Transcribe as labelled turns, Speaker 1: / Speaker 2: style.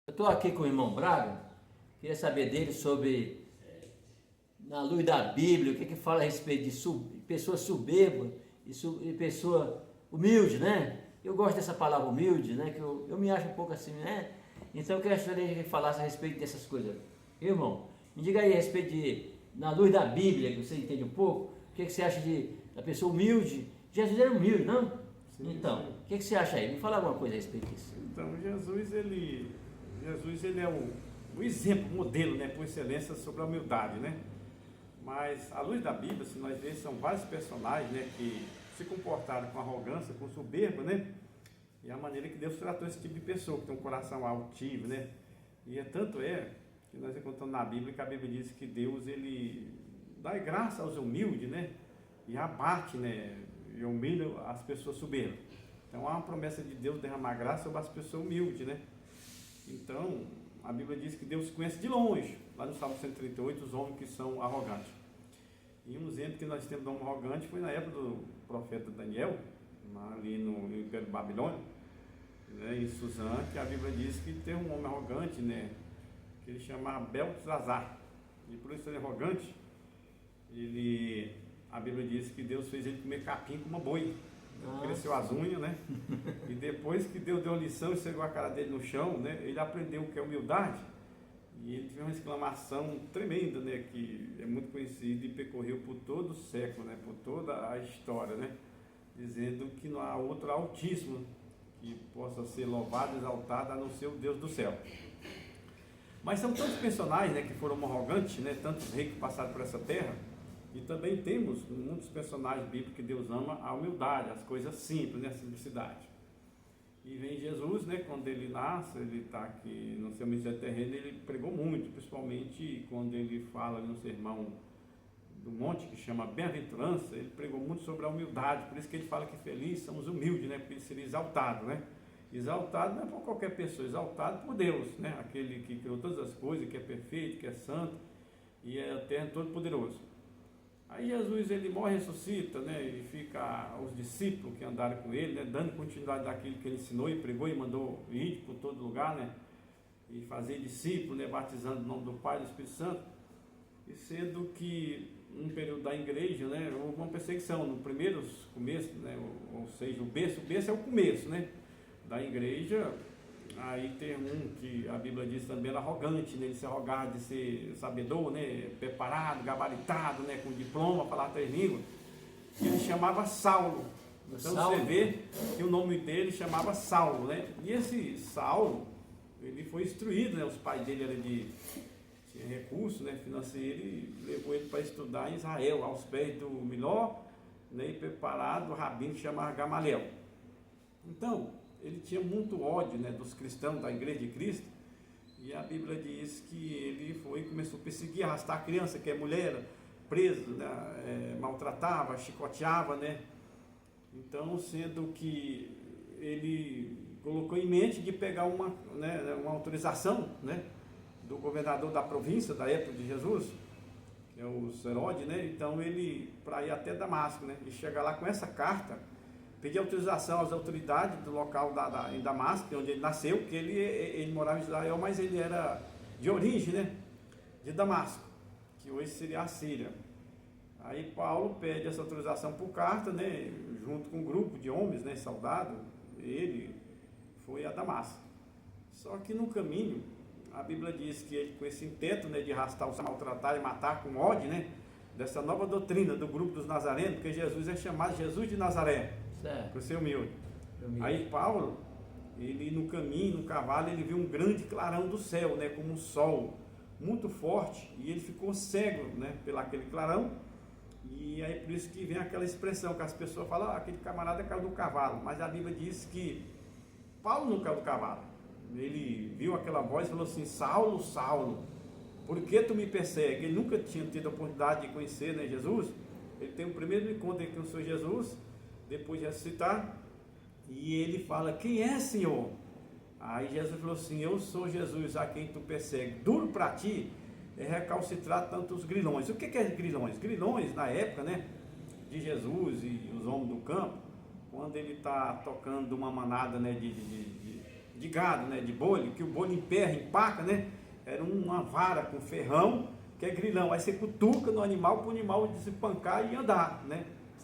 Speaker 1: Eu estou aqui com o irmão Braga, queria saber dele sobre, na luz da Bíblia, o que fala a respeito de pessoa soberba e pessoa humilde, né? Eu gosto dessa palavra humilde, né? Que eu me acho um pouco assim, né? Então eu queria que ele falasse a respeito dessas coisas. Irmão, me diga aí a respeito na luz da Bíblia, que você entende um pouco, o que você acha da pessoa humilde? Jesus era humilde, não?
Speaker 2: Sim,
Speaker 1: então,
Speaker 2: sim.
Speaker 1: O que você acha aí? Me fala alguma coisa a respeito disso.
Speaker 2: Então, Jesus ele é o exemplo, o modelo, né, por excelência sobre a humildade, né? Mas, à luz da Bíblia, se nós vermos, são vários personagens, né, que se comportaram com arrogância, com soberba, né? E a maneira que Deus tratou esse tipo de pessoa, que tem um coração altivo, né? E tanto que nós encontramos na Bíblia que a Bíblia diz que Deus, ele dá graça aos humildes, né? E abate, né? E humilha as pessoas soberbas. Então há uma promessa de Deus derramar graça sobre as pessoas humildes, né? Então, a Bíblia diz que Deus conhece de longe, lá no Salmo 138, os homens que são arrogantes. E um exemplo que nós temos de homem arrogante foi na época do profeta Daniel, ali no Império Babilônio, né, em Suzã, que a Bíblia diz que tem um homem arrogante, né, que ele chama Beltesazar. E por isso ele é arrogante, a Bíblia diz que Deus fez ele comer capim como uma boi. Cresceu as unhas, né? E depois que Deus deu a lição e chegou a cara dele no chão, né? Ele aprendeu o que é humildade. E ele teve uma exclamação tremenda, né? Que é muito conhecida e percorreu por todo o século, né? Por toda a história, né? Dizendo que não há outro altíssimo que possa ser louvado, exaltado, a não ser o Deus do céu. Mas são tantos personagens, né? Que foram arrogantes, né? Tantos reis que passaram por essa terra. E também temos muitos personagens bíblicos que Deus ama a humildade, as coisas simples, né? A simplicidade. E vem Jesus, né? Quando ele nasce, ele está aqui no seu ministério terreno, ele pregou muito, principalmente quando ele fala no sermão do monte, que chama Bem-aventurança, ele pregou muito sobre a humildade, por isso que ele fala que felizes são os humildes, né? Porque ele seria exaltado, né? Exaltado não é por qualquer pessoa, exaltado por Deus, né? Aquele que criou todas as coisas, que é perfeito, que é santo e é eterno, todo poderoso. Aí Jesus, ele morre e ressuscita, né, e fica os discípulos que andaram com ele, né, dando continuidade daquilo que ele ensinou e pregou e mandou ir por todo lugar, né, e fazer discípulos, né, batizando no nome do Pai e do Espírito Santo. E sendo que no período da igreja, né, houve uma perseguição no primeiro começo, né, ou seja, o berço é o começo, né, da igreja. Aí tem um que a Bíblia diz também, era arrogante, né? Ele se arrogava de ser sabedor, né? Preparado, gabaritado, né? Com diploma, falar 3 línguas. E ele chamava Saulo. Então Saulo. Você vê que o nome dele chamava Saulo, né? E esse Saulo, ele foi instruído, né? Os pais dele tinham recurso, né? Financeiro, e levou ele para estudar em Israel, aos pés do melhor, né? E preparado, o rabino que chamava Gamaliel. Então, ele tinha muito ódio, né, dos cristãos, da igreja de Cristo, e a Bíblia diz que ele começou a perseguir, arrastar a criança, que é mulher, preso, né, maltratava, chicoteava, né? Então, sendo que ele colocou em mente de pegar uma autorização, né, do governador da província da época de Jesus, que é o Herodes, né? Então ele, para ir até Damasco, né, e chegar lá com essa carta, pedir autorização às autoridades do local em Damasco, onde ele nasceu, porque ele morava em Israel, mas ele era de origem, né, de Damasco, que hoje seria a Síria. Aí Paulo pede essa autorização por carta, né, junto com um grupo de homens, né, soldados, ele foi a Damasco. Só que no caminho, a Bíblia diz que ele, com esse intento, né, de arrastar, maltratar e matar com ódio, né, dessa nova doutrina do grupo dos nazarenos, porque Jesus é chamado Jesus de Nazaré, por ser humilde. Aí Paulo, ele no caminho, no cavalo, ele viu um grande clarão do céu, né, como um sol muito forte, e ele ficou cego, né, pelo aquele clarão. E aí por isso que vem aquela expressão que as pessoas falam, aquele camarada caiu do cavalo, mas a Bíblia diz que Paulo não caiu do cavalo. Ele viu aquela voz e falou assim: Saulo, Saulo, por que tu me persegue? Ele nunca tinha tido a oportunidade de conhecer, né, Jesus. Ele tem o primeiro encontro com o Senhor Jesus, depois de ressuscitar, e ele fala: quem é, Senhor? Aí Jesus falou assim: eu sou Jesus a quem tu persegue. Duro para ti é recalcitrar tantos grilhões. O que é grilhões? Grilhões, na época, né, de Jesus e os homens do campo, quando ele está tocando uma manada, né, de gado, né? De boi, que o boi emperra, empaca, né? Era uma vara com ferrão, que é grilão. Aí você cutuca no animal para o animal despancar e andar, né?